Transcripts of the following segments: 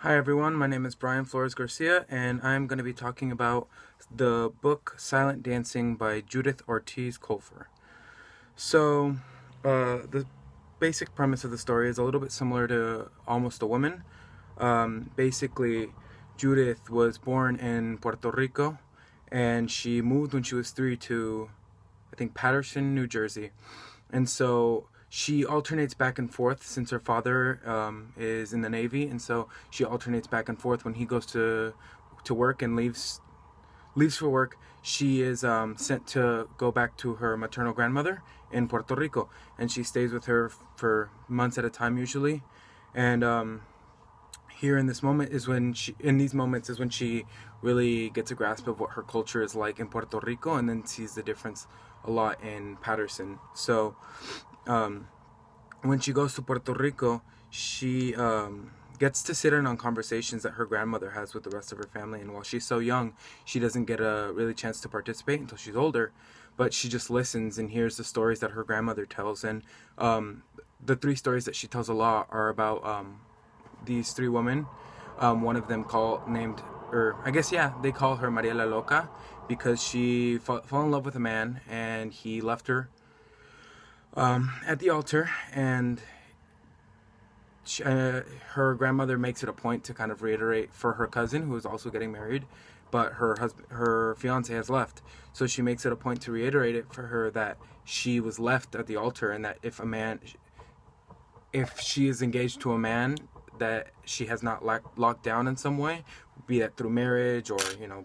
Hi everyone, my name is Brian Flores Garcia, and I'm going to be talking about the book Silent Dancing by Judith Ortiz Colfer. So, the basic premise of the story is a little bit similar to Almost a Woman. Basically, Judith was born in Puerto Rico, and she moved when she was 3 to, I think, Paterson, New Jersey. And so she alternates back and forth since her father is in the Navy, and so she alternates back and forth when he goes to work and leaves for work. She is sent to go back to her maternal grandmother in Puerto Rico, and she stays with her for months at a time usually. And here in this moment is when in these moments is when she really gets a grasp of what her culture is like in Puerto Rico, and then sees the difference a lot in Paterson. So um, when she goes to Puerto Rico, she gets to sit in on conversations that her grandmother has with the rest of her family. And while she's so young, she doesn't get a really chance to participate until she's older. But she just listens and hears the stories that her grandmother tells. And the three stories that she tells a lot are about these three women. One of them named, or I guess, yeah, they call her Maria la Loca because she fell in love with a man and he left her at the altar, and her grandmother makes it a point to kind of reiterate for her cousin, who is also getting married, but her fiance has left. So she makes it a point to reiterate it for her that she was left at the altar, and that if she is engaged to a man that she has not locked down in some way, be that through marriage or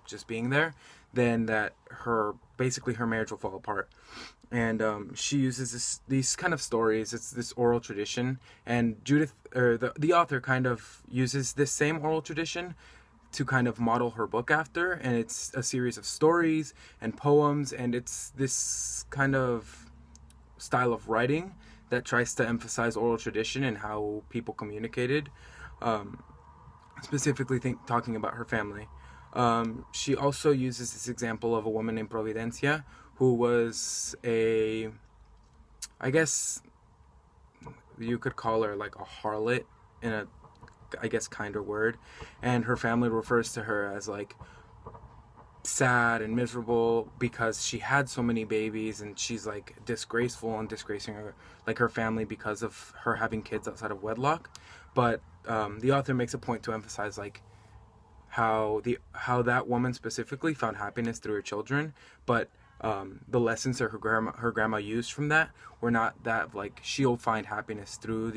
just being there, then that basically her marriage will fall apart. And she uses these kind of stories. It's this oral tradition, and Judith, or the author, kind of uses this same oral tradition to kind of model her book after. And it's a series of stories and poems, and it's this kind of style of writing that tries to emphasize oral tradition and how people communicated, specifically talking about her family. She also uses this example of a woman named Providencia, who was I guess you could call her like a harlot in a, I guess, kinder word. And her family refers to her as like sad and miserable because she had so many babies, and she's like disgraceful and disgracing her family because of her having kids outside of wedlock. But the author makes a point to emphasize like how that woman specifically found happiness through her children, but the lessons that her grandma used from that were not that like she'll find happiness through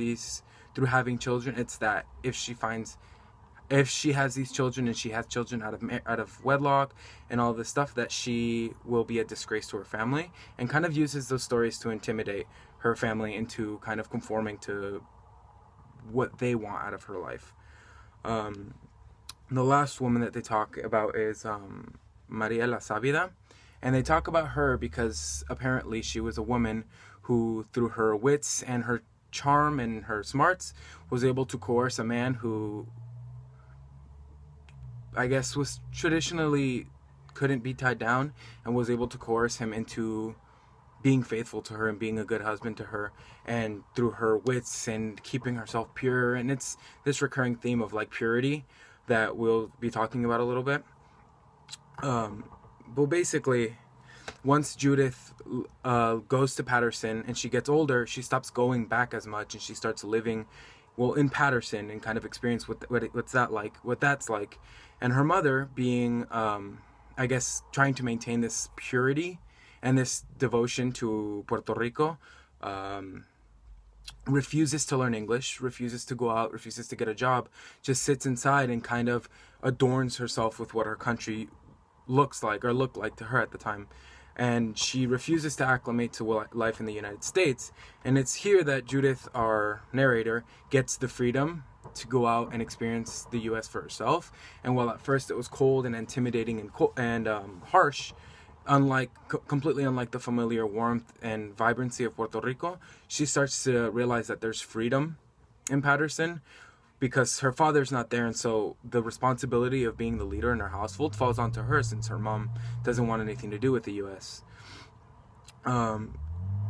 having children. It's that if she has these children and she has children out of wedlock and all this stuff, that she will be a disgrace to her family, and kind of uses those stories to intimidate her family into kind of conforming to what they want out of her life. The last woman that they talk about is Maria la Sabida, and they talk about her because apparently she was a woman who, through her wits and her charm and her smarts, was able to coerce a man who, I guess, was traditionally couldn't be tied down, and was able to coerce him into being faithful to her and being a good husband to her, and through her wits and keeping herself pure. And it's this recurring theme of like purity that we'll be talking about a little bit. But basically, once Judith goes to Paterson and she gets older, she stops going back as much, and she starts living in Paterson and kind of experience what that's like. And her mother, being I guess trying to maintain this purity and this devotion to Puerto Rico, refuses to learn English, refuses to go out, refuses to get a job, just sits inside and kind of adorns herself with what her country looks like or looked like to her at the time. And she refuses to acclimate to life in the United States. And it's here that Judith, our narrator, gets the freedom to go out and experience the U.S. for herself. And while at first it was cold and intimidating and harsh, completely unlike the familiar warmth and vibrancy of Puerto Rico, she starts to realize that there's freedom in Paterson because her father's not there, and so the responsibility of being the leader in her household falls onto her, since her mom doesn't want anything to do with the U.S.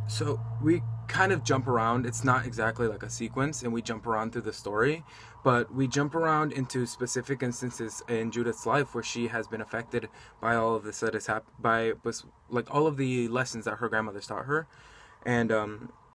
So we kind of jump around. It's not exactly like a sequence, and we jump around through the story, but we jump around into specific instances in Judith's life where she has been affected by all of this that has happened, by like all of the lessons that her grandmother's taught her. And